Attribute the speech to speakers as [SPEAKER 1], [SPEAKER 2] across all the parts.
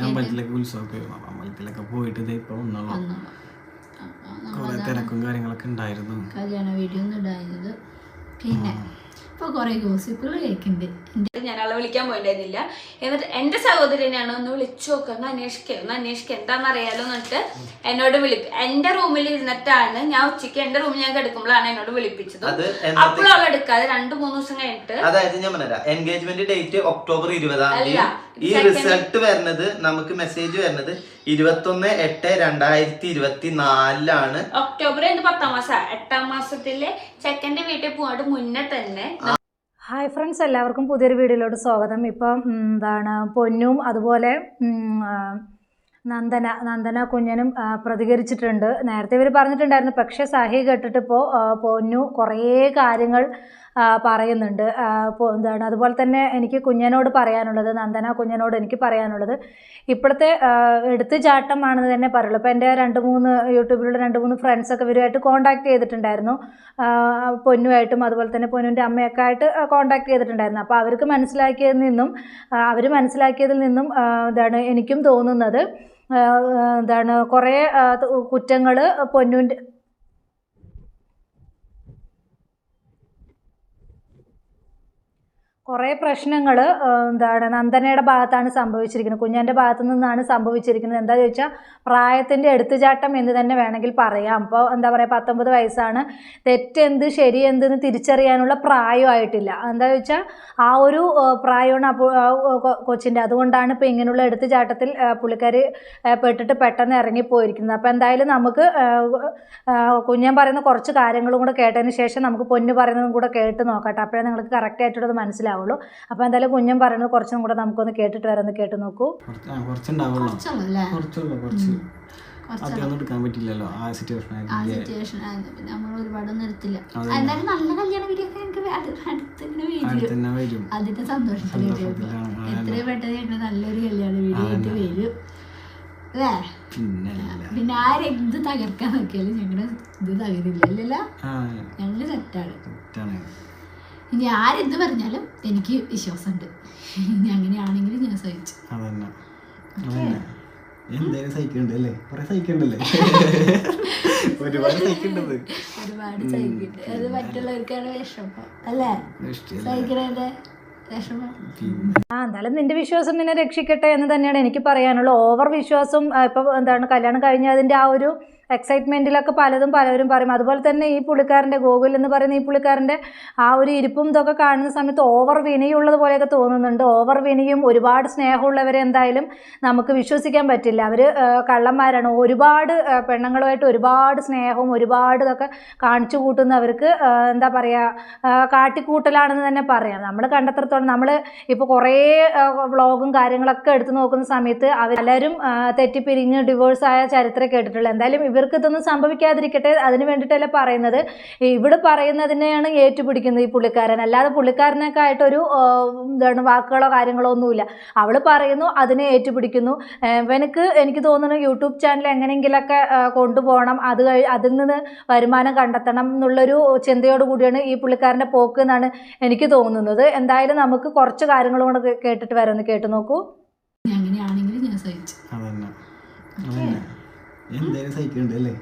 [SPEAKER 1] അമ്പലത്തിലൊക്കെ ഉത്സവമൊക്കെ അമ്പലത്തിലൊക്കെ പോയിട്ട് ഇപ്പൊ കുറെ തിരക്കും കാര്യങ്ങളൊക്കെ ഉണ്ടായിരുന്നു.
[SPEAKER 2] കല്യാണ വീഡിയോ ഒന്നും ഉണ്ടായിരുന്നത്. പിന്നെ ഇപ്പൊ കുറെ ഗോസിപ്പുകൾ കേൾക്കുന്നുണ്ട്.
[SPEAKER 3] ഞാൻ ആളെ വിളിക്കാൻ പോയിണ്ടായിരുന്നില്ല. എന്നിട്ട് എന്റെ സഹോദരനെയാണ് ഒന്ന് വിളിച്ചു നോക്കുക, ഒന്ന് അന്വേഷിക്കുക എന്താണെന്ന് അറിയാലോ എന്നിട്ട് എന്നോട് എന്റെ റൂമിൽ ഇരുന്നിട്ടാണ് ഞാൻ ഉച്ചയ്ക്ക് എന്റെ റൂമിൽ ഞാൻ കിടക്കുമ്പോഴാണ് എന്നോട് വിളിപ്പിച്ചത്. അപ്പോഴും അവൾ എടുക്കാതെ 2-3 ദിവസം കഴിഞ്ഞിട്ട്,
[SPEAKER 4] അതായത് ഞാൻ പറഞ്ഞ എൻഗേജ്മെന്റ് ഡേറ്റ് ഒക്ടോബർ 20 ഈ റിസൾട്ട് വരുന്നത് നമുക്ക് മെസ്സേജ് വരുന്നത് 21/8/2024
[SPEAKER 3] ഒക്ടോബർ 10ാം മാസം 8ാം മാസത്തിലെ ചെക്കന്റെ വീട്ടിൽ പോകാണ്ട് മുന്നേ തന്നെ.
[SPEAKER 2] ഹായ് ഫ്രണ്ട്സ്, എല്ലാവർക്കും പുതിയൊരു വീഡിയോയിലോട്ട് സ്വാഗതം. ഇപ്പം പൊന്നും അതുപോലെ നന്ദന കുഞ്ഞനും പ്രതികരിച്ചിട്ടുണ്ട്. നേരത്തെ ഇവർ പറഞ്ഞിട്ടുണ്ടായിരുന്നു, പക്ഷേ സഹി കേട്ടിട്ട് ഇപ്പോൾ പൊന്നു കുറേ കാര്യങ്ങൾ പറയുന്നുണ്ട്. അതുപോലെ തന്നെ എനിക്ക് കുഞ്ഞനോട് പറയാനുള്ളത്, നന്ദന കുഞ്ഞനോട് എനിക്ക് പറയാനുള്ളത്, ഇപ്പോഴത്തെ എടുത്തുചാട്ടമാണെന്ന് തന്നെ പറയുള്ളൂ. ഇപ്പോൾ എൻ്റെ 2-3 യൂട്യൂബിലുള്ള 2-3 ഫ്രണ്ട്സൊക്കെ ഇവരുമായിട്ട് കോൺടാക്ട് ചെയ്തിട്ടുണ്ടായിരുന്നു. പൊന്നുമായിട്ടും അതുപോലെ തന്നെ പൊന്നുവിൻ്റെ അമ്മയൊക്കെ ആയിട്ട് കോൺടാക്ട് ചെയ്തിട്ടുണ്ടായിരുന്നു. അപ്പോൾ അവർ മനസ്സിലാക്കിയതിൽ നിന്നും എനിക്കും തോന്നുന്നത് കുറേ കുറ്റങ്ങൾ പൊന്നുവിൻ്റെ കുറേ പ്രശ്നങ്ങൾ നന്ദനയുടെ ഭാഗത്താണ് സംഭവിച്ചിരിക്കുന്നത്, കുഞ്ഞൻ്റെ ഭാഗത്തു നിന്നാണ് സംഭവിച്ചിരിക്കുന്നത്. എന്താ ചോദിച്ചാൽ പ്രായത്തിൻ്റെ എടുത്തുചാട്ടം എന്ന് തന്നെ വേണമെങ്കിൽ പറയാം. അപ്പോൾ 19 വയസ്സാണ്. തെറ്റെന്ത് ശരിയെന്തെന്ന് തിരിച്ചറിയാനുള്ള പ്രായമായിട്ടില്ല. എന്താ ചോദിച്ചാൽ ആ ഒരു പ്രായമാണ് കൊച്ചിൻ്റെ. അതുകൊണ്ടാണ് ഇപ്പോൾ ഇങ്ങനെയുള്ള എടുത്തുചാട്ടത്തിൽ പുള്ളിക്കാരി പെട്ടിട്ട് പെട്ടെന്ന് ഇറങ്ങിപ്പോയിരിക്കുന്നത്. അപ്പോൾ എന്തായാലും നമുക്ക് കുഞ്ഞൻ പറയുന്ന കുറച്ച് കാര്യങ്ങളും കൂടെ കേട്ടതിന് ശേഷം നമുക്ക് പൊന്നു പറയുന്നതും കൂടെ കേട്ട് നോക്കട്ടെ. അപ്പോഴേ നിങ്ങൾക്ക് കറക്റ്റായിട്ടുള്ളത് മനസ്സിലാവുള്ളൂ. അപ്പോൾ എന്തായാലും കുഞ്ഞൻ പറയുന്നത് കുറച്ചും കൂടെ നമുക്കൊന്ന് കേട്ടിട്ട് വരാം. കേട്ട് നോക്കൂ.
[SPEAKER 1] എടുക്കാൻ പറ്റില്ലല്ലോ ആ സിറ്റുവേഷൻ.
[SPEAKER 2] നമ്മൾ ഒരുപാടൊന്നും എടുത്തില്ല. എന്തായാലും നല്ല കല്യാണ വീഡിയോ ഒക്കെ അടുത്തന്നെ വരും. അതിന്റെ സന്തോഷത്തിലേക്ക് എത്രയും പെട്ടെന്ന് ഞങ്ങൾ നല്ലൊരു കല്യാണ വീഡിയോ ആയിട്ട് വരും അല്ലേ. പിന്നെ ആരെന്ത് തകർക്കാൻ നോക്കിയാലും ഞങ്ങളുടെ ഇത് തകരില്ലല്ലോ. ഞങ്ങള് തെറ്റാണ്. ഇനി ആരെന്ത് പറഞ്ഞാലും എനിക്ക് വിശ്വാസമുണ്ട്. ഇനി അങ്ങനെയാണെങ്കിലും ഞാൻ സഹിച്ചു.
[SPEAKER 1] എന്തായാലും സഹിക്കണ്ടല്ലേ, ഒരുപാട് സഹിക്കണ്ടത്.
[SPEAKER 2] അത് മറ്റുള്ളവർക്കാണ് വിഷമം അല്ലേ, സഹിക്കണേന്റെ വിഷമം. എന്തായാലും നിന്റെ വിശ്വാസം നിന്നെ രക്ഷിക്കട്ടെ എന്ന് തന്നെയാണ് എനിക്ക് പറയാനുള്ളത്. ഓവർ വിശ്വാസം ഇപ്പം കല്യാണം കഴിഞ്ഞ അതിൻ്റെ ആ ഒരു എക്സൈറ്റ്മെൻറ്റിലൊക്കെ പലരും പറയും. അതുപോലെ തന്നെ ഈ പുള്ളിക്കാരൻ്റെ ഗോകുൽ എന്ന് പറയുന്ന ഈ പുള്ളിക്കാരൻ്റെ ആ ഒരു ഇരിപ്പും ഇതൊക്കെ കാണുന്ന സമയത്ത് ഓവർ വിനയുള്ളത് പോലെയൊക്കെ തോന്നുന്നുണ്ട്. ഓവർ വിനയും ഒരുപാട് സ്നേഹമുള്ളവരെ എന്തായാലും നമുക്ക് വിശ്വസിക്കാൻ പറ്റില്ല. അവർ കള്ളന്മാരാണ്. ഒരുപാട് പെണ്ണുങ്ങളുമായിട്ട് ഒരുപാട് സ്നേഹവും ഒരുപാട് ഇതൊക്കെ കാണിച്ചു കൂട്ടുന്നവർക്ക് എന്താ പറയുക, കാട്ടിക്കൂട്ടലാണെന്ന് തന്നെ പറയാം. നമ്മൾ കണ്ടെത്രത്തോളം നമ്മൾ ഇപ്പോൾ കുറേ വ്ളോഗും കാര്യങ്ങളൊക്കെ എടുത്തു നോക്കുന്ന സമയത്ത് അവരെല്ലാവരും തെറ്റിപ്പിരിഞ്ഞ് ഡിവോഴ്സായ ചരിത്രം കേട്ടിട്ടുള്ളത്. എന്തായാലും ഇവർക്ക് ഇതൊന്നും സംഭവിക്കാതിരിക്കട്ടെ, അതിന് വേണ്ടിയിട്ടല്ല പറയുന്നത്. ഇവിടെ പറയുന്നതിനെയാണ് ഏറ്റുപിടിക്കുന്നത് ഈ പുള്ളിക്കാരൻ. അല്ലാതെ പുള്ളിക്കാരനൊക്കെ ആയിട്ടൊരു വാക്കുകളോ കാര്യങ്ങളോ ഒന്നുമില്ല. അവൾ പറയുന്നു, അതിനെ ഏറ്റുപിടിക്കുന്നു. എനിക്ക് തോന്നുന്നു യൂട്യൂബ് ചാനൽ എങ്ങനെയെങ്കിലൊക്കെ കൊണ്ടുപോകണം, അതിൽ നിന്ന് വരുമാനം കണ്ടെത്തണം എന്നുള്ളൊരു ചിന്തയോടുകൂടിയാണ് ഈ പുള്ളിക്കാരൻ്റെ പോക്ക് എന്നാണ് എനിക്ക് തോന്നുന്നത്. എന്തായാലും നമുക്ക് കുറച്ച് കാര്യങ്ങളും കൂടെ കേട്ടിട്ട് വരാമെന്ന് കേട്ടു നോക്കൂ. അങ്ങനെയാണെങ്കിലും ഞാൻ സഹിച്ചു.
[SPEAKER 1] എന്തായാലും സഹിക്കണ്ടല്ലേ,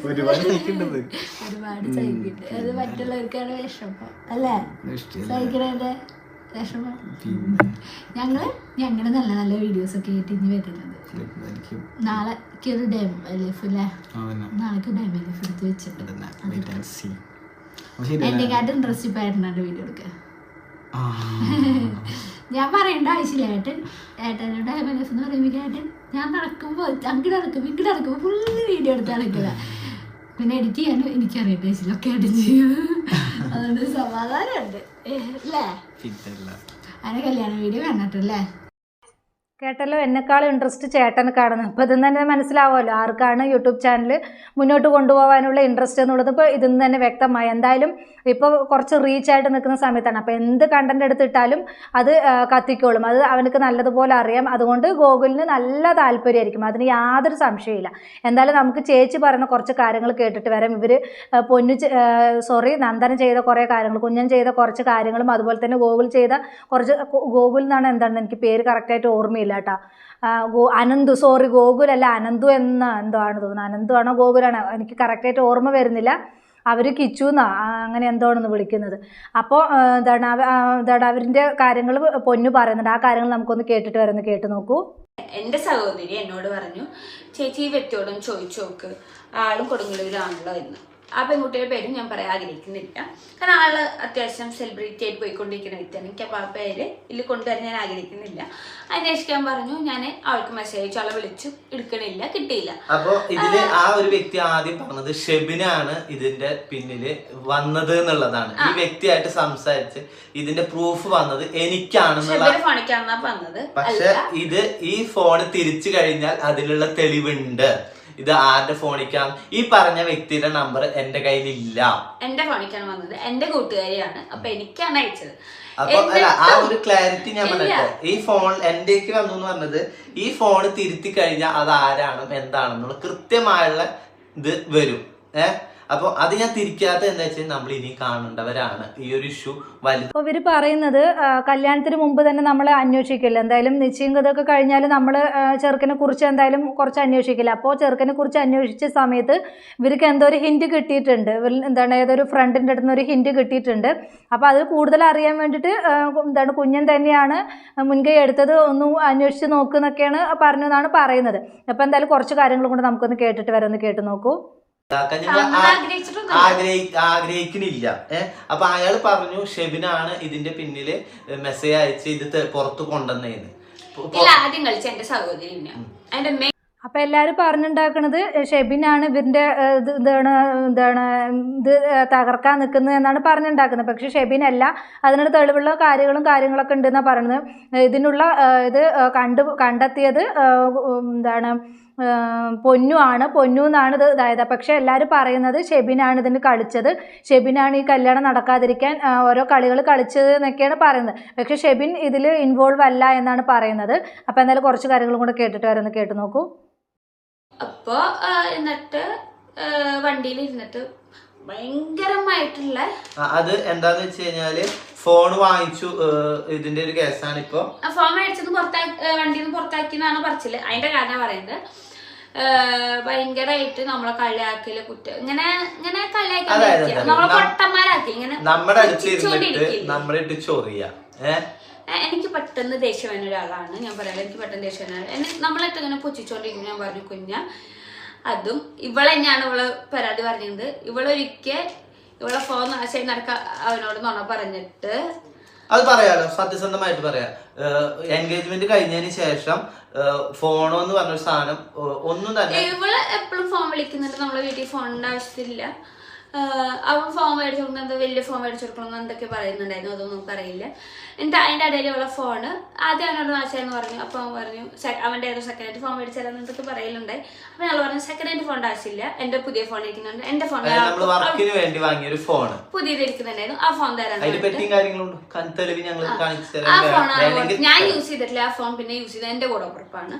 [SPEAKER 1] ഒരുപാട് സഹിക്കണ്ടത്.
[SPEAKER 2] അത് മറ്റുള്ളവർക്കാണ് വിഷമം അല്ലേ, സഹിക്കണേന്റെ വിഷമം. ഞങ്ങള് നല്ല നല്ല വീഡിയോസ് ഒക്കെ ആയിട്ട് ഇനി വരുന്നത്. നാളേക്ക് ഒരു ഡെമോ ലൈഫ് അല്ലേ, നാളേക്ക് ഡെമോ ലൈഫ് എടുത്ത് വെച്ചിട്ടുണ്ട്. എന്റെ കാട്ട് ഇൻട്രസ്റ്റ് ആയിട്ടുണ്ട് വീഡിയോ എടുക്കുക. ഞാൻ പറയേണ്ട ആവശ്യമില്ല. ഏട്ടനോട് ഹെമലഫ് എന്ന് പറയുമ്പോൾ ഏട്ടൻ ഞാൻ നടക്കുമ്പോൾ അങ്ങോട്ട് നടക്കുമ്പോൾ ഫുള്ള് വീഡിയോ എടുത്ത് നടക്കില്ല. പിന്നെ എഡിറ്റ് ചെയ്യാനും എനിക്കറിയേണ്ട ആവശ്യമില്ല, ഒക്കെ എഡിറ്റ് ചെയ്യും. അതുകൊണ്ട് സമാധാനമുണ്ട് അല്ലേ. അങ്ങനെ കല്യാണ വീഡിയോ കണ്ടിട്ടല്ലേ. കേട്ടല്ലോ, എന്നെക്കാളും ഇൻട്രസ്റ്റ് ചേട്ടന് കാണുന്നത്. ഇപ്പോൾ ഇതിൽ തന്നെ മനസ്സിലാവുമല്ലോ ആർക്കാണ് യൂട്യൂബ് ചാനൽ മുന്നോട്ട് കൊണ്ടുപോകാനുള്ള ഇൻട്രസ്റ്റ് എന്നുള്ളത്. ഇപ്പോൾ ഇതിൽ നിന്ന് തന്നെ വ്യക്തമായി. എന്തായാലും ഇപ്പോൾ കുറച്ച് റീച്ചായിട്ട് നിൽക്കുന്ന സമയത്താണ്. അപ്പോൾ എന്ത് കണ്ടന്റ് എടുത്തിട്ടാലും അത് കത്തിക്കോളും. അത് അവനക്ക് നല്ലതുപോലെ അറിയാം. അതുകൊണ്ട് ഗോകുലിന് നല്ല താല്പര്യമായിരിക്കും, അതിന് യാതൊരു സംശയമില്ല. എന്തായാലും നമുക്ക് ചേച്ചി പറയുന്ന കുറച്ച് കാര്യങ്ങൾ കേട്ടിട്ട് വരാം. ഇവർ നന്ദന ചെയ്ത കുറേ കാര്യങ്ങൾ, കുഞ്ഞൻ ചെയ്ത കുറച്ച് കാര്യങ്ങളും അതുപോലെ തന്നെ ഗോകുൽ ചെയ്ത കുറച്ച്, ഗോകുൽ എന്നാണ് എന്താണ് എനിക്ക് പേര് കറക്റ്റായിട്ട് ഓർമ്മയില്ല കേട്ടോ. ഗോകുലല്ല അനന്തു എന്തോ ആണ് തോന്നുന്നത്. അനന്തു ആണോ ഗോകുലാണോ എനിക്ക് കറക്റ്റായിട്ട് ഓർമ്മ വരുന്നില്ല. അവർ കിച്ചു എന്നാ അങ്ങനെ എന്തോ ആണെന്ന് വിളിക്കുന്നത്. അപ്പോൾ എന്താണ് അവരിൻ്റെ കാര്യങ്ങൾ പൊന്നു പറയുന്നുണ്ട്. ആ കാര്യങ്ങൾ നമുക്കൊന്ന് കേട്ടിട്ട് വരുന്നു, കേട്ട് നോക്കൂ.
[SPEAKER 3] എൻ്റെ സഹോദരി എന്നോട് പറഞ്ഞു, ചേച്ചി ഈ വ്യക്തിയോടും ചോദിച്ചു നോക്ക്, ആളും കൊടുങ്ങല്ലൂരാണല്ലോ എന്ന്. ആ പെൺകുട്ടിയുടെ പേരും ഞാൻ പറയാൻ ആഗ്രഹിക്കുന്നില്ല, കാരണം ആള് അത്യാവശ്യം സെലിബ്രിറ്റി ആയിട്ട് പോയിക്കൊണ്ടിരിക്കുന്ന വ്യക്തിയാണ്. എനിക്ക് അപ്പോൾ ആ പേര് ഇതിൽ കൊണ്ടുവരാൻ ഞാൻ ആഗ്രഹിക്കുന്നില്ല. അന്വേഷിക്കാൻ പറഞ്ഞു. ഞാൻ അവൾക്ക് മെസ്സേജ് അയച്ചു, ആളെ വിളിച്ചു, എടുക്കണില്ല, കിട്ടിയില്ല.
[SPEAKER 4] അപ്പൊ ഇതില് ആ ഒരു വ്യക്തി ആദ്യം പറഞ്ഞത് ഷെബിനാണ് ഇതിന്റെ പിന്നില് വന്നത് എന്നുള്ളതാണ്. ഈ വ്യക്തിയായിട്ട് സംസാരിച്ച് ഇതിന്റെ പ്രൂഫ് വന്നത് എനിക്കാണെന്നുള്ള
[SPEAKER 3] ഫോണിക്കാണെന്നാ പറഞ്ഞത്.
[SPEAKER 4] പക്ഷെ ഇത് ഈ ഫോണ് തിരിച്ചു കഴിഞ്ഞാൽ അതിലുള്ള തെളിവുണ്ട്. ഇത് ആരുടെ ഫോണിക്കാണ്, ഈ പറഞ്ഞ വ്യക്തിയുടെ നമ്പർ എന്റെ കയ്യിലില്ല.
[SPEAKER 3] എന്റെ ഫോണിക്കാണ് വന്നത്, എന്റെ കൂട്ടുകാരിയാണ്. അപ്പൊ എനിക്കാണ് അയച്ചത്.
[SPEAKER 4] അപ്പൊ അല്ല, ആ ഒരു ക്ലാരിറ്റി ഞാൻ പറഞ്ഞിട്ട്, ഈ ഫോൺ എന്റേക്ക് വന്നു എന്ന് പറഞ്ഞത് ഈ ഫോണ് തിരുത്തി കഴിഞ്ഞാൽ അത് ആരാണ് എന്താണെന്നുള്ള കൃത്യമായുള്ള ഇത് വരും. അപ്പോൾ അത് ഞാൻ തിരിക്കാത്ത എന്താ വെച്ചാൽ നമ്മൾ ഇനി കാണേണ്ടവരാണ്. ഈ ഒരു ഇഷ്യൂ വലുത്.
[SPEAKER 2] അപ്പോൾ ഇവർ പറയുന്നത് കല്യാണത്തിന് മുമ്പ് തന്നെ നമ്മൾ അന്വേഷിക്കില്ല, എന്തായാലും നിശ്ചയിതൊക്കെ കഴിഞ്ഞാൽ നമ്മൾ ചെറുക്കനെ കുറിച്ച് എന്തായാലും കുറച്ച് അന്വേഷിക്കില്ല. അപ്പോൾ ചെറുക്കനെ കുറിച്ച് അന്വേഷിച്ച സമയത്ത് ഇവർക്ക് എന്തോ ഒരു ഹിൻറ്റ് കിട്ടിയിട്ടുണ്ട്. എന്താണ് ഏതൊരു ഫ്രണ്ടിൻ്റെ അടുത്ത് നിന്ന് ഒരു ഹിൻറ്റ് കിട്ടിയിട്ടുണ്ട്. അപ്പോൾ അത് കൂടുതൽ അറിയാൻ വേണ്ടിയിട്ട് കുഞ്ഞൻ തന്നെയാണ് മുൻകൈ എടുത്തത്, ഒന്ന് അന്വേഷിച്ച് നോക്കുന്നൊക്കെയാണ് പറഞ്ഞതെന്നാണ് പറയുന്നത്. അപ്പോൾ എന്തായാലും കുറച്ച് കാര്യങ്ങൾ കൊണ്ട് നമുക്കൊന്ന് കേട്ടിട്ട് വരാം, ഒന്ന് കേട്ട് നോക്കൂ.
[SPEAKER 4] ആഗ്രഹിക്കുന്നില്ല. അപ്പൊ അയാൾ പറഞ്ഞു ഷെബിനാണ് ഇതിന്റെ പിന്നില് മെസ്സേജ് അയച്ച് ഇത് പുറത്തു കൊണ്ടുവന്നേന്ന്.
[SPEAKER 2] അപ്പൊ എല്ലാരും പറഞ്ഞുണ്ടാക്കുന്നത് ഷെബിനാണ് ഇവരുടെ ഇത് തകർക്കാൻ നിൽക്കുന്നത് എന്നാണ് പറഞ്ഞുണ്ടാക്കുന്നത്. പക്ഷെ ഷെബിനല്ല, അതിനുള്ള തെളിവുള്ള കാര്യങ്ങളൊക്കെ ഉണ്ടെന്നാണ് പറയുന്നത്. ഇതിനുള്ള ഇത് കണ്ടെത്തിയത് പൊന്നു എന്നാണ് ഇത് ഇതായത്. പക്ഷെ എല്ലാവരും പറയുന്നത് ഷെബിനാണ് ഇതിന് കളിച്ചത്, ഷെബിനാണ് ഈ കല്യാണം നടക്കാതിരിക്കാൻ ഓരോ കളികൾ കളിച്ചത് എന്നൊക്കെയാണ് പറയുന്നത്. പക്ഷെ ഷെബിൻ ഇതിൽ ഇൻവോൾവ് അല്ല എന്നാണ് പറയുന്നത്. അപ്പം എന്തായാലും കുറച്ച് കാര്യങ്ങളും കൂടെ കേട്ടിട്ട് വരുന്നത്, കേട്ട് നോക്കൂ.
[SPEAKER 3] അപ്പോൾ എന്നിട്ട് വണ്ടിയിൽ ഇരുന്നിട്ട് ഭയങ്കരമായിട്ടുള്ള
[SPEAKER 4] അത് എന്താന്ന് വെച്ച് കഴിഞ്ഞാല് ഫോൺ വാങ്ങിച്ചു, ഇതിന്റെ ഒരു കേസാണ്. ഇപ്പൊ
[SPEAKER 3] ഫോൺ മേടിച്ചത് വണ്ടിയിൽ നിന്ന് പുറത്താക്കിയെന്നാണ് പറച്ചില്. അതിന്റെ കാരണം പറയുന്നത് ഭയങ്കരമായിട്ട് നമ്മളെ കളിയാക്കല്, ഇങ്ങനെ കളിയാക്കി നമ്മളെ പൊട്ടന്മാരാക്കി, ഇങ്ങനെ
[SPEAKER 4] നമ്മുടെ അടുത്ത് ചൊറിയ.
[SPEAKER 3] എനിക്ക് പെട്ടെന്ന് ദേഷ്യം വരുന്ന ഒരാളാണ് ഞാൻ പറയാം. എനിക്ക് പെട്ടെന്ന് ദേഷ്യം നമ്മളായിട്ട് ഇങ്ങനെ പൊച്ചിച്ചോണ്ടിരിക്കും. ഞാൻ പറഞ്ഞു കുഞ്ഞ, അതും ഇവളെന്നെയാണ് ഇവളെ പരാതി പറഞ്ഞത്. ഇവളെ ഫോൺ നാശമായി നടക്കാൻ അവനോട് നുണ പറഞ്ഞിട്ട്,
[SPEAKER 4] അത് പറയാലോ, സത്യസന്ധമായിട്ട് പറയാം. എൻഗേജ്മെന്റ് കഴിഞ്ഞതിന് ശേഷം ഫോണോ എന്ന് പറഞ്ഞൊരു സാധനം ഒന്നും തന്നെ,
[SPEAKER 3] ഇവള് എപ്പോഴും ഫോൺ വിളിക്കുന്നുണ്ട്. നമ്മളെ വീട്ടിൽ ഫോണിന്റെ ആവശ്യത്തില്ല. അവൻ ഫോൺ മേടിച്ചു കൊടുക്കുന്നത്, എന്താ വലിയ ഫോൺ മേടിച്ചു കൊടുക്കണം എന്തൊക്കെ പറയുന്നുണ്ടായിരുന്നു, അതൊന്നും നമുക്ക് അറിയില്ല. എന്നിട്ട് അതിൻ്റെ ഇടയിൽ ഉള്ള ഫോണ് ആദ്യം അവനോട് നാശായെന്ന് പറഞ്ഞു. അപ്പോൾ അവൻ പറഞ്ഞു അവൻ്റെ ഏതോ സെക്കൻഡ് ഹാൻഡ് ഫോൺ മേടിച്ചാലെന്ന് എന്തൊക്കെ പറയലുണ്ടായി. അപ്പോൾ ഞങ്ങൾ പറഞ്ഞു സെക്കൻഡ് ഹാൻഡ് ഫോണിൻ്റെ ആവശ്യമില്ല, എൻ്റെ പുതിയ ഫോൺ ഇരിക്കുന്നുണ്ട്, എൻ്റെ ഫോൺ പുതിയത് ഇരിക്കുന്നുണ്ടായിരുന്നു, ആ ഫോൺ തരാൻ. ആ ഫോണാണ് ഞാൻ യൂസ് ചെയ്തിട്ടില്ല. ആ ഫോൺ പിന്നെ യൂസ് ചെയ്തത് എൻ്റെ കൂടെ ഉറപ്പാണ്.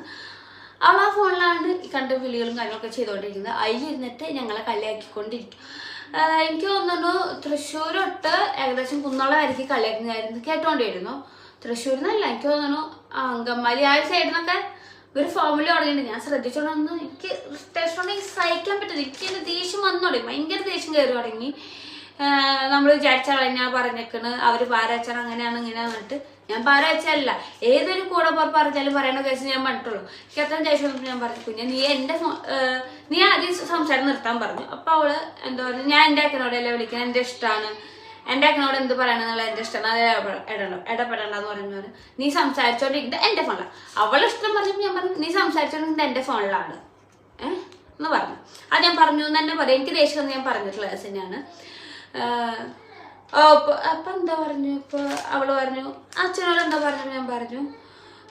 [SPEAKER 3] അവൾ ആ ഫോണിലാണ് കണ്ട വിളികളും കാര്യങ്ങളൊക്കെ ചെയ്തുകൊണ്ടിരിക്കുന്നത്. അതിലിരുന്നിട്ട് ഞങ്ങളെ കളിയാക്കിക്കൊണ്ടിരിക്കും. എനിക്ക് തോന്നുന്നു തൃശ്ശൂർ തൊട്ട് ഏകദേശം കുന്നോളം വരയ്ക്ക് കളിയാക്കുന്നതായിരുന്നു കേട്ടോണ്ടിരുന്നു. തൃശ്ശൂരിൽ നിന്നല്ല, എനിക്ക് തോന്നുന്നു അങ്കമാലി ആ സൈഡിൽ നിന്നൊക്കെ ഒരു ഫോമിൽ തുടങ്ങിയിട്ടുണ്ട്. ഞാൻ ശ്രദ്ധിച്ചോണ്ടൊന്നും എനിക്ക് ടെസ്റ്റ് സഹിക്കാൻ പറ്റില്ല. എനിക്ക് ദേഷ്യം വന്നു തുടങ്ങി, ഭയങ്കര ദേഷ്യം കയറി തുടങ്ങി. നമ്മൾ വിചാരിച്ചാൽ ഞാൻ പറഞ്ഞേക്കണ് അവർ പാരവച്ചാൽ അങ്ങനെയാണ് ഇങ്ങനെയാന്ന് പറഞ്ഞിട്ട്. ഞാൻ പാരവച്ചല്ല, ഏതൊരു കൂടെ പറഞ്ഞാലും പറയണ കേസ് ഞാൻ പറഞ്ഞിട്ടുള്ളൂ. എനിക്ക് അത്രയും ദേഷ്യം വന്നിട്ട് ഞാൻ പറഞ്ഞു കുഞ്ഞെ നീ ആദ്യം സംസാരം നിർത്താൻ പറഞ്ഞു. അപ്പോൾ അവള് എന്താ പറഞ്ഞു, ഞാൻ എൻ്റെ അക്കനോടല്ലേ വിളിക്കുന്നത്, എൻ്റെ ഇഷ്ടമാണ്, എൻ്റെ അക്കനോട് എന്ത് പറയണമെന്നുള്ള എൻ്റെ ഇഷ്ടമാണ്, അത് ഇടപെടണ്ടെന്ന് പറഞ്ഞു. നീ സംസാരിച്ചോണ്ടിരിക്കുന്നത് എൻ്റെ ഫോണിലാണ്. അവളെ ഇഷ്ടം പറഞ്ഞപ്പോൾ ഞാൻ പറഞ്ഞു നീ സംസാരിച്ചോണ്ടിരിക്കുന്നത് എൻ്റെ ഫോണിലാണ് എന്ന് പറഞ്ഞു. അത് ഞാൻ പറഞ്ഞു എന്ന് തന്നെ പറയാം. എനിക്ക് ദേഷ്യം ഞാൻ പറഞ്ഞിട്ടുള്ള കേസ് തന്നെയാണ്. അപ്പം എന്താ പറഞ്ഞു, ഇപ്പോൾ അവള് പറഞ്ഞു അച്ഛനോട് എന്താ പറഞ്ഞു. ഞാൻ പറഞ്ഞു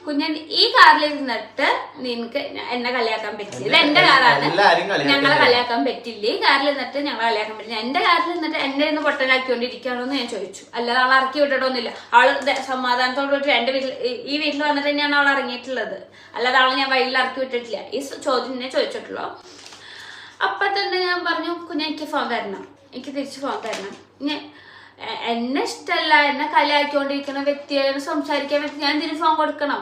[SPEAKER 3] കുഞ്ഞൻ ഈ കാറിൽ ഇരുന്നിട്ട് നിനക്ക് എന്നെ കളിയാക്കാൻ പറ്റില്ല, ഇത് എന്റെ കാറാണ്, ഞങ്ങളെ കളിയാക്കാൻ പറ്റില്ല, ഈ കാറിൽ നിന്നിട്ട് ഞങ്ങളെ കളിയാക്കാൻ പറ്റില്ല, എന്റെ കാറിൽ നിന്നിട്ട് എന്നെ ഇന്ന് പൊട്ടനാക്കിക്കൊണ്ടിരിക്കുകയാണോ എന്ന് ഞാൻ ചോദിച്ചു. അല്ലാതെ ആൾ ഇറക്കി വിട്ടിട്ടൊന്നുമില്ല. ആള് സമാധാനത്തോട് എന്റെ വീട്ടിൽ ഈ വീട്ടിൽ വന്നിട്ട് തന്നെയാണ് അവൾ ഇറങ്ങിയിട്ടുള്ളത്, അല്ലാതെ ആളെ ഞാൻ വഴിയിൽ ഇറക്കി വിട്ടിട്ടില്ല. ഈ ചോദ്യം തന്നെ ചോദിച്ചിട്ടുള്ളൂ. അപ്പൊ തന്നെ ഞാൻ പറഞ്ഞു, കുഞ്ഞൻ എനിക്ക് ഫോൺ തരണം, എനിക്ക് തിരിച്ച് ഫോൺ തരണം. എന്നെ ഇഷ്ടമല്ല, എന്നെ കളിയാക്കിക്കൊണ്ടിരിക്കുന്ന വ്യക്തിയോട് സംസാരിക്കാൻ വേണ്ടി ഞാൻ ഇതിന് ഫോൺ കൊടുക്കണം?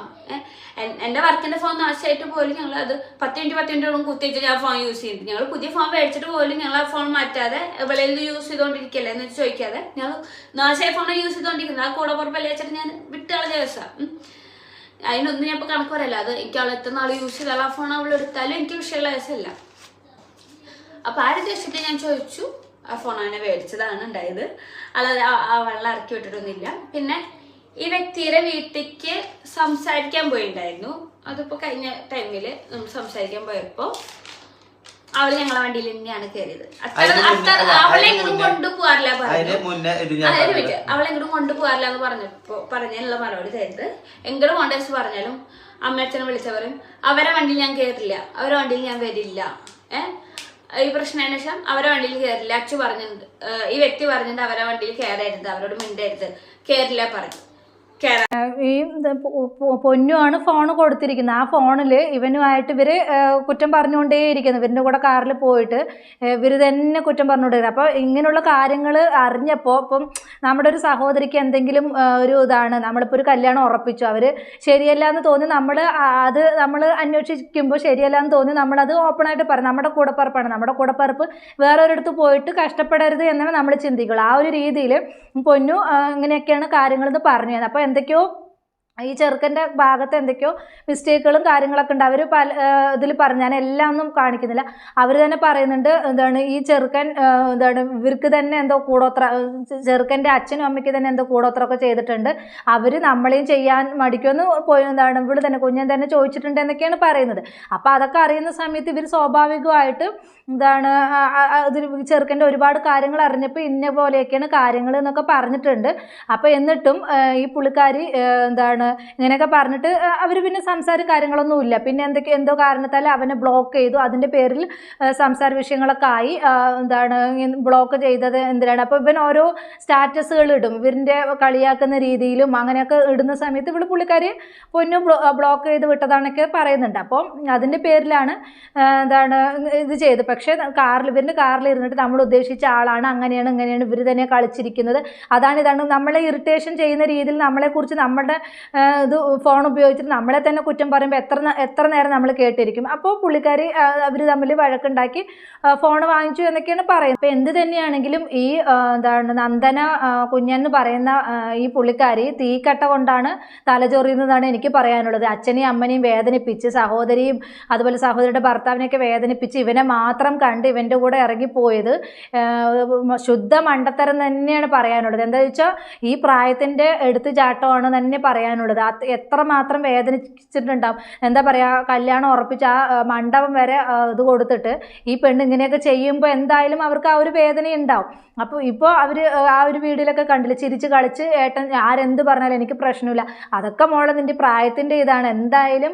[SPEAKER 3] എന്റെ വർക്കിന്റെ ഫോൺ നാശമായിട്ട് പോലും ഞങ്ങൾ അത് 10 മിനിറ്റ് കുത്തിയിട്ട് ഞാൻ ഫോൺ യൂസ് ചെയ്യുന്നുണ്ട്. ഞങ്ങൾ പുതിയ ഫോൺ മേടിച്ചിട്ട് പോലും ഞങ്ങൾ ആ ഫോൺ മാറ്റാതെ വെളിയിൽ യൂസ് ചെയ്തോണ്ടിരിക്കല്ലേ എന്ന് ചോദിക്കാതെ ഞങ്ങൾ നാശമായ ഫോൺ യൂസ് ചെയ്തോണ്ടിരിക്കുന്നത്. ആ കൂടെ പുറപ്പല്ലേ വെച്ചിട്ട് ഞാൻ വിട്ടുകളഞ്ഞ ദിവസം. അതിനൊന്നും ഞാൻ ഇപ്പൊ കണക്ക് പറയല്ല. അത് എനിക്ക് അവൾ എത്ര നാൾ യൂസ് ചെയ്താൽ ആ ഫോൺ അവൾ എടുത്താലും എനിക്ക് വിഷയമുള്ള ദിവസമല്ല. അപ്പൊ ആ ഒരു ദിവസത്തെ ഞാൻ ചോദിച്ചു, ആ ഫോൺ അവനെ മേടിച്ചതാണ് ഉണ്ടായത്, അല്ലാതെ ആ വെള്ളം ഇറക്കി വിട്ടിട്ടൊന്നുമില്ല. പിന്നെ ഈ വ്യക്തിയുടെ വീട്ടിലേക്ക് സംസാരിക്കാൻ പോയിണ്ടായിരുന്നു. അതിപ്പോ കഴിഞ്ഞ ടൈമില് നമ്മൾ സംസാരിക്കാൻ പോയപ്പോ അവള് ഞങ്ങളെ വണ്ടിയിൽ തന്നെയാണ് കയറിയത്. അവളെ എങ്ങോട്ടും കൊണ്ടുപോകാറില്ല പറഞ്ഞു. അവളെ എങ്ങോട്ടും കൊണ്ടുപോകാറില്ല എന്ന് പറഞ്ഞതിനുള്ള മറുപടി തരുന്നത്. എങ്ങോട്ടും കോണ്ടേഴ്സ് പറഞ്ഞാലും അമ്മയച്ഛനെ വിളിച്ചവരും അവരെ വണ്ടിയിൽ ഞാൻ കയറില്ല, അവരെ വണ്ടിയിൽ ഞാൻ വരില്ല. ഈ പ്രശ്നത്തിന് ശേഷം അവരെ വണ്ടിയിൽ കയറില്ല. അച്ചു പറഞ്ഞിട്ടുണ്ട്, ഈ വ്യക്തി പറഞ്ഞിട്ടുണ്ട് അവരെ വണ്ടിയിൽ കയറരുത്, അവരോട് മിണ്ടരുത്, കയറില്ല പറഞ്ഞു.
[SPEAKER 2] ഈ പൊന്നുമാണ് ഫോൺ കൊടുത്തിരിക്കുന്നത്. ആ ഫോണിൽ ഇവനുമായിട്ട് ഇവര് കുറ്റം പറഞ്ഞുകൊണ്ടേയിരിക്കുന്നു. ഇവരുടെ കൂടെ കാറിൽ പോയിട്ട് ഇവര് തന്നെ കുറ്റം പറഞ്ഞുകൊണ്ടിരിക്കുന്നത്. അപ്പോൾ ഇങ്ങനെയുള്ള കാര്യങ്ങൾ അറിഞ്ഞപ്പോൾ ഇപ്പം നമ്മുടെ ഒരു സഹോദരിക്ക് എന്തെങ്കിലും ഒരു ഇതാണ്, നമ്മളിപ്പോൾ ഒരു കല്യാണം ഉറപ്പിച്ചു, അവർ ശരിയല്ല എന്ന് തോന്നി നമ്മൾ അന്വേഷിക്കുമ്പോൾ ശരിയല്ല എന്ന് തോന്നി നമ്മളത് ഓപ്പണായിട്ട് പറയും. നമ്മുടെ കൂടപ്പറപ്പാണ്, നമ്മുടെ കൂടപ്പറപ്പ് വേറൊരിടത്ത് പോയിട്ട് കഷ്ടപ്പെടരുത് എന്നാണ് നമ്മൾ ചിന്തിക്കുള്ളൂ. ആ ഒരു രീതിയിൽ പൊന്നു ഇങ്ങനെയൊക്കെയാണ് കാര്യങ്ങളെന്ന് പറഞ്ഞത്. അപ്പോൾ എന്തൊക്കെയോ ഈ ചെറുക്കൻ്റെ ഭാഗത്ത് എന്തൊക്കെയോ മിസ്റ്റേക്കുകളും കാര്യങ്ങളൊക്കെ ഉണ്ട്. അവർ ഇതിൽ പറഞ്ഞു, ഞാൻ എല്ലാം ഒന്നും കാണിക്കുന്നില്ല. അവർ തന്നെ പറയുന്നുണ്ട്, എന്താണ് ഈ ചെറുക്കൻ ഇവർക്ക് തന്നെ എന്തോ ചെറുക്കൻ്റെ അച്ഛനും അമ്മയ്ക്ക് തന്നെ എന്തോ കൂടോത്രമൊക്കെ ചെയ്തിട്ടുണ്ട്, അവർ നമ്മളെയും ചെയ്യാൻ മടിക്കുമെന്ന് ഇവിടെ തന്നെ കുഞ്ഞൻ തന്നെ ചോദിച്ചിട്ടുണ്ട് എന്നൊക്കെയാണ് പറയുന്നത്. അപ്പോൾ അതൊക്കെ അറിയുന്ന സമയത്ത് ഇവർ സ്വാഭാവികമായിട്ട് ഇതിൽ ചെറുക്കൻ്റെ ഒരുപാട് കാര്യങ്ങൾ അറിഞ്ഞപ്പോൾ ഇന്ന പോലെയൊക്കെയാണ് കാര്യങ്ങൾ എന്നൊക്കെ പറഞ്ഞിട്ടുണ്ട്. അപ്പോൾ എന്നിട്ടും ഈ പുള്ളിക്കാരി ഇങ്ങനെയൊക്കെ പറഞ്ഞിട്ട് അവർ പിന്നെ സംസാരം കാര്യങ്ങളൊന്നുമില്ല. പിന്നെ എന്തോ കാരണത്താൽ അവനെ ബ്ലോക്ക് ചെയ്തു. അതിൻ്റെ പേരിൽ സംസാര വിഷയങ്ങളൊക്കെ ആയി. ബ്ലോക്ക് ചെയ്തത് എന്തിനാണ്? അപ്പോൾ ഇവൻ ഓരോ സ്റ്റാറ്റസുകൾ ഇടും, ഇവരിൻ്റെ കളിയാക്കുന്ന രീതിയിലും അങ്ങനെയൊക്കെ ഇടുന്ന സമയത്ത് ഇവിടെ പുള്ളിക്കാരി പൊന്നു ബ്ലോക്ക് ചെയ്ത് വിട്ടതാണൊക്കെ പറയുന്നുണ്ട്. അപ്പോൾ അതിൻ്റെ പേരിലാണ് ഇത് ചെയ്തത്. പക്ഷേ ഇവരുടെ കാറിൽ ഇരുന്നിട്ട് നമ്മൾ ഉദ്ദേശിച്ച ആളാണ്, അങ്ങനെയാണ് ഇങ്ങനെയാണ് ഇവർ തന്നെ കളിച്ചിരിക്കുന്നത്, ഇതാണ് നമ്മളെ ഇറിറ്റേഷൻ ചെയ്യുന്ന രീതിയിൽ നമ്മളെക്കുറിച്ച് നമ്മുടെ ഇത് ഫോൺ ഉപയോഗിച്ചിട്ട് നമ്മളെ തന്നെ കുറ്റം പറയുമ്പോൾ എത്ര നേരം നമ്മൾ കേട്ടിരിക്കും. അപ്പോൾ പുള്ളിക്കാരി അവർ തമ്മിൽ വഴക്കുണ്ടാക്കി ഫോൺ വാങ്ങിച്ചു എന്നൊക്കെയാണ് പറയുന്നത്. അപ്പോൾ എന്ത് തന്നെയാണെങ്കിലും ഈ നന്ദന കുഞ്ഞെന്ന് പറയുന്ന ഈ പുള്ളിക്കാരി തീക്കട്ട കൊണ്ടാണ് തലചൊറിയുന്നതാണ് എനിക്ക് പറയാനുള്ളത്. അച്ഛനെയും അമ്മനെയും വേദനിപ്പിച്ച്, സഹോദരിയും അതുപോലെ സഹോദരിയുടെ ഭർത്താവിനെയൊക്കെ വേദനിപ്പിച്ച് ഇവനെ മാത്രം കണ്ട് ഇവൻ്റെ കൂടെ ഇറങ്ങിപ്പോയത് ശുദ്ധ മണ്ടത്തരം തന്നെയാണ് പറയാനുള്ളത്. എന്താ വെച്ചാൽ ഈ പ്രായത്തിൻ്റെ എടുത്തു ചാട്ടമാണ് തന്നെ പറയാനുള്ളത്. എത്രമാത്രം വേദനിച്ചിട്ടുണ്ടാവും. എന്താ പറയുക, കല്യാണം ഉറപ്പിച്ച് ആ മണ്ഡപം വരെ ഇത് കൊടുത്തിട്ട് ഈ പെണ്ണ് ഇങ്ങനെയൊക്കെ ചെയ്യുമ്പോൾ എന്തായാലും അവർക്ക് ആ ഒരു വേദന ഉണ്ടാവും. അപ്പോൾ ഇപ്പോൾ അവർ ആ ഒരു വീഡിയോയിലൊക്കെ കണ്ടില്ല, ചിരിച്ച് കളിച്ച് ഏട്ടൻ ആരെന്ത് പറഞ്ഞാലും എനിക്ക് പ്രശ്നമില്ല. അതൊക്കെ മോളെ നിൻ്റെ പ്രായത്തിൻ്റെ ഇതാണ്. എന്തായാലും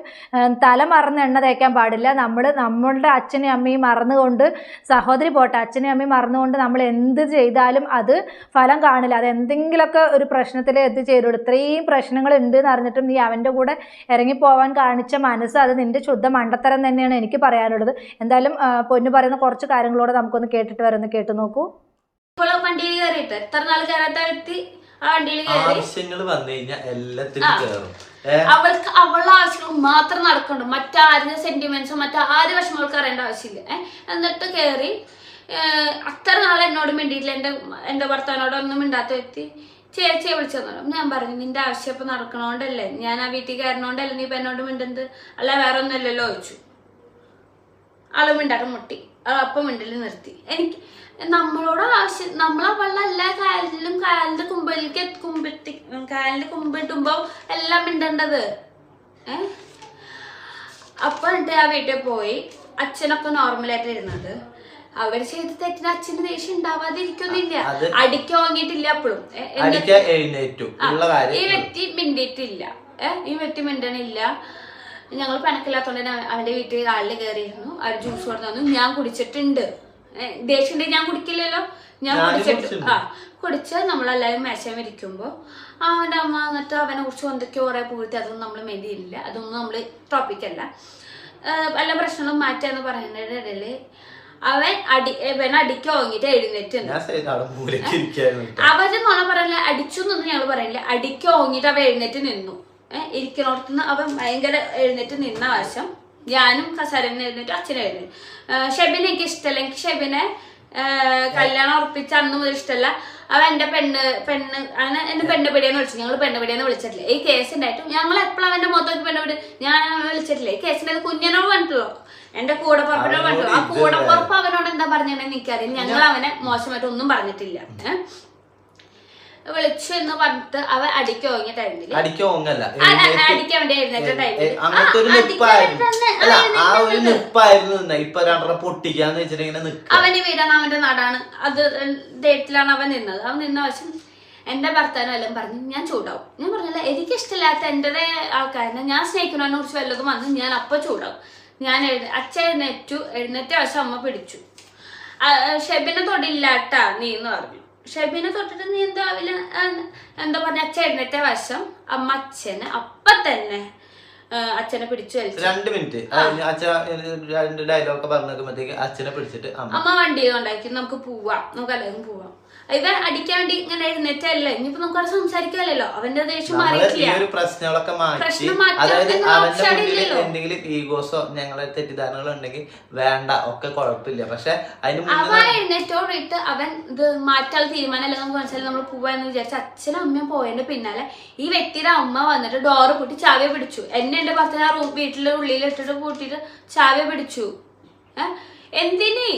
[SPEAKER 2] തല മറന്ന് എണ്ണ തേക്കാൻ പാടില്ല. നമ്മളുടെ അച്ഛനെയും അമ്മയും മറന്നുകൊണ്ട്, സഹോദരി പോട്ടെ അച്ഛനെയും അമ്മയും മറന്നുകൊണ്ട് നമ്മൾ എന്ത് ചെയ്താലും അത് ഫലം കാണില്ല. അത് എന്തെങ്കിലുമൊക്കെ ഒരു പ്രശ്നത്തിൽ എത്തിച്ചേരും. ഇത്രയും പ്രശ്നങ്ങൾ ഉണ്ട് എന്ന് അറിഞ്ഞിട്ടും നീ അവൻ്റെ കൂടെ ഇറങ്ങിപ്പോവാൻ കാണിച്ച മനസ്സ്, അത് നിൻ്റെ ശുദ്ധ മണ്ടത്തരം തന്നെയാണ് എനിക്ക് പറയാനുള്ളത്. എന്തായാലും പൊന്നു പറയുന്ന കുറച്ച് കാര്യങ്ങളോട് നമുക്കൊന്ന് കേട്ടിട്ട് വരുന്ന കേട്ടു നോക്കൂ.
[SPEAKER 3] വണ്ടിയിൽ കയറിയിട്ട് എത്ര നാൾ കയറാത്ത വ്യക്തി ആ വണ്ടിയിൽ അവളുടെ ആവശ്യങ്ങൾ മാത്രം നടക്കുന്നുണ്ട്. മറ്റാരുടെ സെന്റിമെന്റ്സോ മറ്റാരും വിഷമങ്ങൾക്ക് അറിയേണ്ട ആവശ്യമില്ല. എന്നിട്ട് കയറി അത്ര നാൾ എന്നോട് മിണ്ടിയിട്ടില്ല, എന്റെ ഭർത്താവിനോടൊന്നും മിണ്ടാത്ത വ്യക്തി ചേച്ചിയെ വിളിച്ചെന്നോ. ഞാൻ പറഞ്ഞു, നിന്റെ ആവശ്യം ഇപ്പൊ നടക്കണോണ്ടല്ലേ, ഞാൻ ആ വീട്ടിൽ കയറണോണ്ടല്ലേ നീ ഇപ്പൊ എന്നോട് മിണ്ടുന്നത്, അല്ല വേറെ ഒന്നല്ലല്ലോ ചോദിച്ചു. ആള് മിണ്ടാട്ടം മുട്ടി, അപ്പം മിണ്ടല് നിർത്തി. എനിക്ക് നമ്മളോട് ആവശ്യം, നമ്മളവളുടെ എല്ലാ കാലിന്റെ കുമ്പിട്ടുമ്പോ എല്ലാം മിണ്ടേണ്ടത്. അപ്പൊ എന്നിട്ട് ആ വീട്ടിൽ പോയി. അച്ഛനൊക്കെ നോർമലായിട്ട് ഇരുന്നത്, അവർ ചെയ്ത തെറ്റിന് അച്ഛന് ദേഷ്യം ഉണ്ടാവാതിരിക്കൊന്നില്ല. അടിക്ക് വാങ്ങിയിട്ടില്ല അപ്പോഴും. ഈ വ്യക്തി മിണ്ടിയിട്ടില്ല, ഈ വ്യക്തി മിണ്ടണില്ല. ഞങ്ങൾ പണക്കില്ലാത്തോണ്ട് തന്നെ അവന്റെ വീട്ടിൽ കാലിൽ കയറിയിരുന്നു. അവർ ജ്യൂസ് കൊടുത്തു തന്നു, ഞാൻ കുടിച്ചിട്ടുണ്ട്. ദേഷ്യം ഉണ്ടെങ്കിൽ ഞാൻ കുടിക്കില്ലല്ലോ, ഞാൻ കുടിച്ചിട്ട് കുടിച്ച് നമ്മളെല്ലാവരും മേശം ഇരിക്കുമ്പോ അവന്റെ അമ്മ എന്നിട്ട് അവനെ കുറിച്ച് എന്തൊക്കെയോ കുറെ പൂഴ്ത്തി, അതൊന്നും നമ്മൾ മെതിയില്ല, അതൊന്നും നമ്മള് ടോപ്പിക്കല്ല. എല്ലാ പ്രശ്നങ്ങളും മാറ്റാന്ന് പറയുന്നതിന്റെ ഇടയില് അവൻ അടിക്ക് വാങ്ങിട്ട് എഴുന്നേറ്റ് അവര് നോണ പറയില്ല, അടിച്ചു എന്നൊന്നും ഞങ്ങൾ പറയില്ല. അടിക്ക് വാങ്ങിട്ട് അവൻ എഴുന്നേറ്റ് നിന്നു. ഇരിക്കണോടത്തുനിന്ന് അവൻ ഭയങ്കര എഴുന്നേറ്റ് നിന്ന വശം ഞാനും കസാരനെ എഴുന്നേറ്റ് അച്ഛനെ എഴുന്നേറ്റ്. ഷെബിനെ എനിക്ക് ഇഷ്ടമല്ല, എനിക്ക് ഷെബിനെ കല്യാണം ഉറപ്പിച്ച അന്ന് മുതൽ ഇഷ്ടമല്ല. അവൻ എന്റെ അങ്ങനെ എന്നെ പെണ്ണുപിടിയെന്ന് വിളിച്ചു. ഞങ്ങൾ പെണ്ണുപിടിയെന്ന് വിളിച്ചിട്ടില്ല. ഈ കേസ് ഉണ്ടായിട്ടും ഞങ്ങൾ എപ്പോഴും അവന്റെ മുഖത്തേക്ക് പെണ്ണുപിടി ഞാൻ വിളിച്ചിട്ടില്ല. ഈ കേസിന്റെ കുഞ്ഞിനോട് പറഞ്ഞിട്ടുള്ളൂ, എന്റെ കൂടപ്പുറപ്പിനോട് പറഞ്ഞിട്ടുള്ളൂ. ആ കൂടപ്പുറപ്പ് അവനോട് എന്താ പറഞ്ഞതെന്ന് എനിക്കറിയാം. ഞങ്ങൾ അവനെ മോശമായിട്ട് ഒന്നും പറഞ്ഞിട്ടില്ല. വിളിച്ചു എന്ന് പറഞ്ഞിട്ട് അവൻ അടിക്ക് ഓങ്ങിയ ടൈമില് അടിക്കാൻ വേണ്ടി എഴുന്നേറ്റ ടൈമില് അവന്റെ വീടാണ്, അവന്റെ നാടാണ്, അത് ഡേറ്റിലാണ് അവൻ നിന്നത്. അവൻ നിന്ന വശം എന്റെ ഭർത്താവിനും എല്ലാം പറഞ്ഞു ഞാൻ ചൂടാവും. ഞാൻ പറഞ്ഞില്ല, എനിക്കിഷ്ടമില്ലാത്ത എന്റെ ആൾക്കാരനെ ഞാൻ സ്നേഹിക്കുന്നതിനെ കുറിച്ച് വല്ലതും വന്ന് ഞാൻ അപ്പൊ ചൂടാവും. ഞാൻ അച്ഛൻ എഴുന്നേറ്റ വശം അമ്മ പിടിച്ചു. ഷെബിനെ തൊടില്ലാട്ടാ നീ എന്ന് പറഞ്ഞു. ഷെബിനെ തൊട്ടിട്ട് നീ എന്താ പറഞ്ഞ അച്ഛൻ എഴുന്നേറ്റ വശം അമ്മ അച്ഛനെ അപ്പൊ തന്നെ അച്ഛനെ പിടിച്ചു വലിച്ചു.
[SPEAKER 4] 2 മിനിറ്റ് ഡയലോഗ് പറഞ്ഞേക്കുമ്പോഴത്തേക്ക് അച്ഛനെ പിടിച്ചിട്ട്
[SPEAKER 3] അമ്മ വണ്ടി കൊണ്ടാക്കി നമുക്ക് പോവാം, നമുക്ക് എല്ലാവരും പോവാം. ഇവൻ അടിക്കാൻ വേണ്ടി ഇങ്ങനെ എഴുന്നേറ്റല്ലേ, ഇനിയിപ്പോ നമുക്ക് അവിടെ സംസാരിക്കാമല്ലോ. അവന്റെ ദേഷ്യം മാറിയിട്ടില്ല,
[SPEAKER 4] പ്രശ്നങ്ങളൊക്കെ മാറ്റി. എന്തെങ്കിലും ഈഗോസോ ഞങ്ങളെ തെറ്റിദ്ധാരണകളോ ഉണ്ടെങ്കിൽ വേണ്ട, ഒക്കെ കുഴപ്പമില്ല. പക്ഷെ
[SPEAKER 3] അവ എഴുന്നേറ്റോടിട്ട് അവൻ ഇത് മാറ്റാൻ തീരുമാനമല്ല, നമുക്ക് മനസ്സിലായി നമ്മൾ പോവാന്ന് വിചാരിച്ച അച്ഛനും അമ്മയും പോയതിന്റെ പിന്നാലെ ഈ വ്യക്തിയുടെ അമ്മ വന്നിട്ട് ഡോറ് പൂട്ടി ചാവിയെ പിടിച്ചു. എന്റെ ഭർത്താവ് ആ വീട്ടിലെ ഉള്ളിൽ ഇട്ടിട്ട് പൂട്ടിട്ട് ചാവിയെ പിടിച്ചു. എന്തിനേ?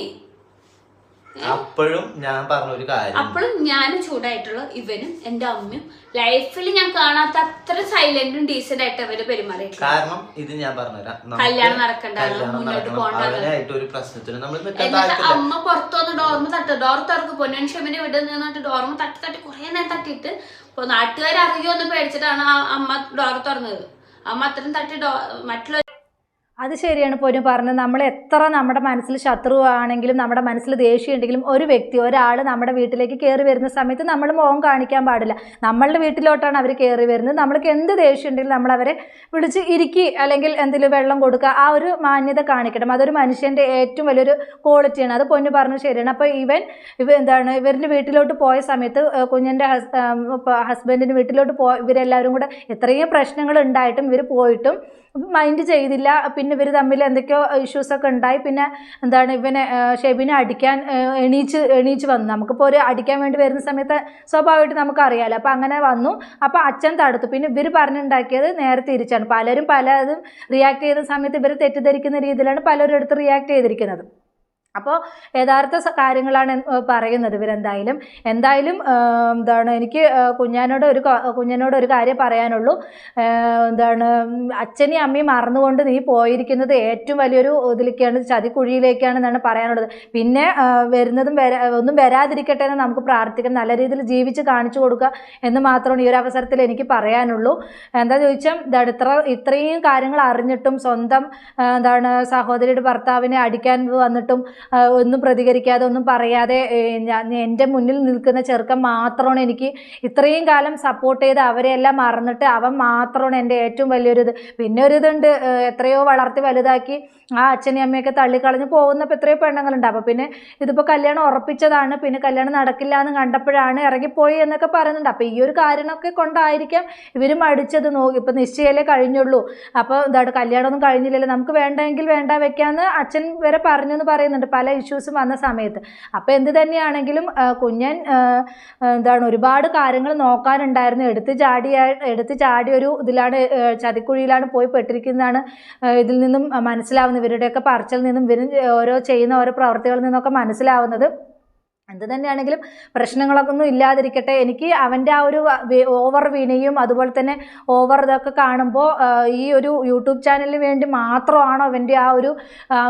[SPEAKER 4] അപ്പോഴും ഞാൻ പറഞ്ഞൊരു കാര്യം,
[SPEAKER 3] അപ്പോഴും ഞാൻ ചൂടായിട്ടുള്ള ഇവനും എന്റെ അമ്മയും ലൈഫിൽ ഞാൻ കാണാത്ത അത്ര സൈലന്റും ഡീസന്റ് ആയിട്ട് അവര് പെരുമാറി.
[SPEAKER 4] കാരണം ഇത് ഞാൻ പറഞ്ഞുതരാം,
[SPEAKER 3] കല്യാണം നടക്കണ്ടായിരുന്നു, മുന്നോട്ട് പോകണ്ടായിരുന്നു.
[SPEAKER 4] ഒരു പ്രശ്നത്തിന് നമ്മൾ
[SPEAKER 3] അമ്മ പുറത്തുവന്ന് ഡോർമ തട്ട്, ഡോർ തുറക്ക് പൊന്നൻ ഷെബിനെ വിട് നിന്നിട്ട് ഡോർമ തട്ടി കുറെ നേരം തട്ടിയിട്ട് ഇപ്പൊ നാട്ടുകാർ അറിയുമെന്ന് പേടിച്ചിട്ടാണ് ആ അമ്മ ഡോർ തുറന്നത്. അമ്മ അത്രയും തട്ടി മറ്റുള്ള
[SPEAKER 2] അത് ശരിയാണ് പൊന്നു പറഞ്ഞത്. നമ്മൾ എത്ര നമ്മുടെ മനസ്സിൽ ശത്രുവാണെങ്കിലും നമ്മുടെ മനസ്സിൽ ദേഷ്യം ഉണ്ടെങ്കിലും ഒരു വ്യക്തി ഒരാൾ നമ്മുടെ വീട്ടിലേക്ക് കയറി വരുന്ന സമയത്ത് നമ്മൾ മുഖം കാണിക്കാൻ പാടില്ല. നമ്മളുടെ വീട്ടിലോട്ടാണ് അവർ കയറി വരുന്നത്. നമ്മൾക്ക് എന്ത് ദേഷ്യം ഉണ്ടെങ്കിലും നമ്മൾ അവരെ വിളിച്ച് ഇരിക്കി അല്ലെങ്കിൽ എന്തെങ്കിലും വെള്ളം കൊടുക്കുക, ആ ഒരു മാന്യത കാണിക്കണം. അതൊരു മനുഷ്യൻ്റെ ഏറ്റവും വലിയൊരു ക്വാളിറ്റിയാണ്. അത് പൊന്നു പറഞ്ഞത് ശരിയാണ്. അപ്പോൾ ഇവരുടെ വീട്ടിലോട്ട് പോയ സമയത്ത് കുഞ്ഞിൻ്റെ ഹസ്ബൻഡിൻ്റെ വീട്ടിലോട്ട് ഇവരെല്ലാവരും കൂടെ എത്രയും പ്രശ്നങ്ങൾ ഉണ്ടായിട്ടും ഇവർ പോയിട്ടും മൈൻഡ് ചെയ്തില്ല. പിന്നെ ഇവർ തമ്മിൽ എന്തൊക്കെയോ ഇഷ്യൂസൊക്കെ ഉണ്ടായി. പിന്നെ ഇവനെ ഷെബിനെ അടിക്കാൻ എണീച്ച് വന്നു. നമുക്കിപ്പോൾ ഒരു അടിക്കാൻ വേണ്ടി വരുന്ന സമയത്ത് സ്വാഭാവികമായിട്ട് നമുക്കറിയാമല്ലോ. അപ്പോൾ അങ്ങനെ വന്നു. അപ്പോൾ അച്ഛൻ തടുത്തു. പിന്നെ ഇവർ പറഞ്ഞുണ്ടാക്കിയത് നേരെ തിരിച്ചാണ്. പലരും പലതും റിയാക്ട് ചെയ്ത സമയത്ത് ഇവർ തെറ്റിദ്ധരിക്കുന്ന രീതിയിലാണ് പലരും എടുത്ത് റിയാക്ട് ചെയ്തിരിക്കുന്നത്. അപ്പോൾ യഥാർത്ഥ കാര്യങ്ങളാണ് പറയുന്നത് ഇവരെന്തായാലും. എനിക്ക് കുഞ്ഞിനോട് ഒരു കാര്യം പറയാനുള്ളൂ. അച്ഛനെയും അമ്മയും മറന്നുകൊണ്ട് നീ പോയിരിക്കുന്നത് ഏറ്റവും വലിയൊരു ഇതിലേക്കാണ്, ചതിക്കുഴിയിലേക്കാണെന്നാണ് പറയാനുള്ളത്. പിന്നെ ഒന്നും വരാതിരിക്കട്ടെ എന്ന് നമുക്ക് പ്രാർത്ഥിക്കാം. നല്ല രീതിയിൽ ജീവിച്ച് കാണിച്ചു കൊടുക്കുക എന്ന് മാത്രമാണ് ഈ ഒരു അവസരത്തിൽ എനിക്ക് പറയാനുള്ളൂ. എന്താ ചോദിച്ചാൽ ഇത്രയും കാര്യങ്ങൾ അറിഞ്ഞിട്ടും സ്വന്തം സഹോദരിയുടെ ഭർത്താവിനെ അടിക്കാൻ വന്നിട്ടും ഒന്നും പ്രതികരിക്കാതെ ഒന്നും പറയാതെ എൻ്റെ മുന്നിൽ നിൽക്കുന്ന ചെറുക്കൻ മാത്രമാണ് എനിക്ക് ഇത്രയും കാലം സപ്പോർട്ട് ചെയ്ത് അവരെല്ലാം മറന്നിട്ട് അവൻ മാത്രമാണ് എൻ്റെ ഏറ്റവും വലിയൊരിത്. പിന്നെ ഒരിതുണ്ട്, എത്രയോ വളർത്തി വലുതാക്കി ആ അച്ഛനെയും അമ്മയൊക്കെ തള്ളിക്കളഞ്ഞ് പോകുന്നപ്പോൾ എത്രയോ പെണ്ണുങ്ങളുണ്ട്. അപ്പോൾ പിന്നെ ഇതിപ്പോൾ കല്യാണം ഉറപ്പിച്ചതാണ്, പിന്നെ കല്യാണം നടക്കില്ല എന്ന് കണ്ടപ്പോഴാണ് ഇറങ്ങിപ്പോയി എന്നൊക്കെ പറയുന്നുണ്ട്. അപ്പോൾ ഈ ഒരു കാരണമൊക്കെ കൊണ്ടായിരിക്കാം ഇവരും അടിച്ചത്. ഇപ്പം നിശ്ചയമല്ലേ കഴിഞ്ഞുള്ളൂ, അപ്പോൾ കല്യാണമൊന്നും കഴിഞ്ഞില്ലല്ലോ, നമുക്ക് വേണ്ടെങ്കിൽ വേണ്ട വെക്കാമെന്ന് അച്ഛൻ വരെ പറഞ്ഞു എന്ന് പറയുന്നുണ്ട് പല ഇഷ്യൂസും വന്ന സമയത്ത്. അപ്പോൾ എന്ത് തന്നെയാണെങ്കിലും കുഞ്ഞൻ ഒരുപാട് കാര്യങ്ങൾ നോക്കാനുണ്ടായിരുന്നു. എടുത്ത് ചാടി ഒരു ഇതിലാണ്, ചതിക്കുഴിയിലാണ് പോയി പെട്ടിരിക്കുന്നതാണ് ഇതിൽ നിന്നും മനസ്സിലാവുന്നത്. ഇവരുടെയൊക്കെ പറച്ചിൽ നിന്നും ഇവരും ചെയ്യുന്ന ഓരോ പ്രവർത്തികളിൽ നിന്നൊക്കെ മനസ്സിലാവുന്നത്. എന്ത് തന്നെയാണെങ്കിലും പ്രശ്നങ്ങളൊക്കെ ഒന്നും ഇല്ലാതിരിക്കട്ടെ. എനിക്ക് അവൻ്റെ ആ ഒരു ഓവർ വിനയും അതുപോലെ തന്നെ ഓവർ ഇതൊക്കെ കാണുമ്പോൾ ഈ ഒരു യൂട്യൂബ് ചാനലിന് വേണ്ടി മാത്രമാണോ അവൻ്റെ ആ ഒരു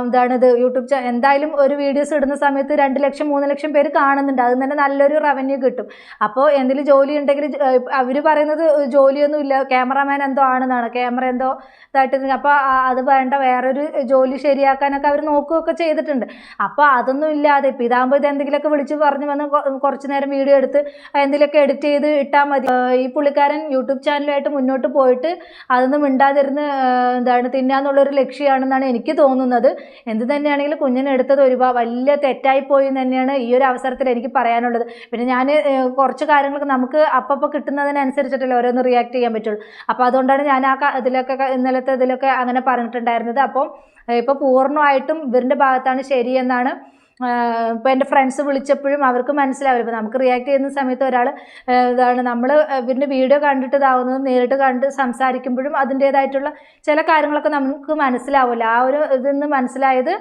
[SPEAKER 2] എന്താണിത് യൂട്യൂബ് എന്തായാലും ഒരു വീഡിയോസ് ഇടുന്ന സമയത്ത് 2 ലക്ഷം 3 ലക്ഷം പേര് കാണുന്നുണ്ട്. അതിൽ തന്നെ നല്ലൊരു റവന്യൂ കിട്ടും. അപ്പോൾ എന്തെങ്കിലും ജോലി ഉണ്ടെങ്കിൽ അവർ പറയുന്നത് ജോലിയൊന്നുമില്ല, ക്യാമറാമാൻ എന്തോ ആണെന്നാണ്, ക്യാമറ എന്തോ ഇതായിട്ട്. അപ്പോൾ അത് വേണ്ട, വേറൊരു ജോലി ശരിയാക്കാനൊക്കെ അവർ നോക്കുകയൊക്കെ ചെയ്തിട്ടുണ്ട്. അപ്പോൾ അതൊന്നും ഇല്ലാതെ ഇപ്പോൾ ഇതാകുമ്പോൾ ഇത് എന്തെങ്കിലുമൊക്കെ വിളിച്ച് പറഞ്ഞു വന്ന് കുറച്ച് നേരം വീഡിയോ എടുത്ത് എന്തെങ്കിലുമൊക്കെ എഡിറ്റ് ചെയ്ത് ഇട്ടാൽ മതി. ഈ പുള്ളിക്കാരൻ യൂട്യൂബ് ചാനലുമായിട്ട് മുന്നോട്ട് പോയിട്ട് അതൊന്നും മിണ്ടാതിരുന്ന് എന്താണ് തിന്നാന്നുള്ളൊരു ലക്ഷ്യമാണെന്നാണ് എനിക്ക് തോന്നുന്നത്. എന്ത് തന്നെയാണെങ്കിലും കുഞ്ഞിനെ എടുത്തത് വലിയ തെറ്റായിപ്പോയി എന്ന് തന്നെയാണ് ഈ ഒരു അവസരത്തിൽ എനിക്ക് പറയാനുള്ളത്. പിന്നെ ഞാൻ കുറച്ച് കാര്യങ്ങളൊക്കെ നമുക്ക് അപ്പം കിട്ടുന്നതിനനുസരിച്ചിട്ടല്ലേ ഓരോന്ന് റിയാക്ട് ചെയ്യാൻ പറ്റുള്ളൂ. അപ്പോൾ അതുകൊണ്ടാണ് ഞാൻ ഇന്നലത്തെ ഇതിലൊക്കെ അങ്ങനെ പറഞ്ഞിട്ടുണ്ടായിരുന്നത്. അപ്പം ഇപ്പോൾ പൂർണ്ണമായിട്ടും ഇവരുടെ ഭാഗത്താണ് ശരിയെന്നാണ്. ഇപ്പോൾ എൻ്റെ ഫ്രണ്ട്സ് വിളിച്ചപ്പോഴും അവർക്ക് മനസ്സിലാവില്ല. ഇപ്പോൾ നമുക്ക് റിയാക്ട് ചെയ്യുന്ന സമയത്ത് ഒരാൾ ഇതാണ് നമ്മൾ ഇവരുടെ വീഡിയോ കണ്ടിട്ട് ഇതാവുന്നതും നേരിട്ട് കണ്ട് സംസാരിക്കുമ്പോഴും അതിൻ്റേതായിട്ടുള്ള ചില കാര്യങ്ങളൊക്കെ നമുക്ക് മനസ്സിലാവില്ല. ആ ഒരു ഇതിന്ന് മനസ്സിലായത്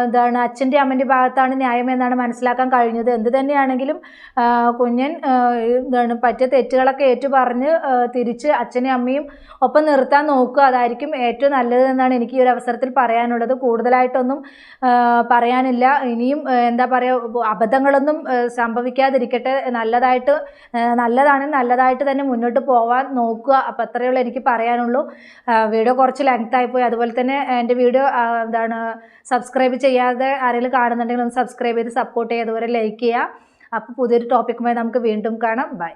[SPEAKER 2] ഇതാണ് അച്ഛൻ്റെ അമ്മൻ്റെ ഭാഗത്താണ് ന്യായം എന്നാണ് മനസ്സിലാക്കാൻ കഴിഞ്ഞത്. എന്ത് തന്നെയാണെങ്കിലും കുഞ്ഞൻ എന്താണ് പറ്റിയ തെറ്റുകളൊക്കെ ഏറ്റുപറഞ്ഞ് തിരിച്ച് അച്ഛനെയും അമ്മയും ഒപ്പം നിർത്താൻ നോക്കുക. അതായിരിക്കും ഏറ്റവും നല്ലത് എന്നാണ് എനിക്ക് ഈ ഒരു അവസരത്തിൽ പറയാനുള്ളത്. കൂടുതലായിട്ടൊന്നും പറയാനില്ല. ഇനിയും എന്താ പറയുക, അബദ്ധങ്ങളൊന്നും സംഭവിക്കാതിരിക്കട്ടെ. നല്ലതായിട്ട് തന്നെ മുന്നോട്ട് പോകാൻ നോക്കുക. അപ്പോൾ അത്രയേ ഉള്ളൂ എനിക്ക് പറയാനുള്ളൂ. വീഡിയോ കുറച്ച് ലെങ്ത് ആയിപ്പോയി. അതുപോലെ തന്നെ എൻ്റെ വീഡിയോ സബ്സ്ക്രൈബ് ചെയ്യാതെ ആരെങ്കിലും കാണുന്നുണ്ടെങ്കിൽ ഒന്ന് സബ്സ്ക്രൈബ് ചെയ്ത് സപ്പോർട്ട് ചെയ്യുക, അതുപോലെ ലൈക്ക് ചെയ്യുക. അപ്പോൾ പുതിയൊരു ടോപ്പിക്കുമായി നമുക്ക് വീണ്ടും കാണാം. ബൈ.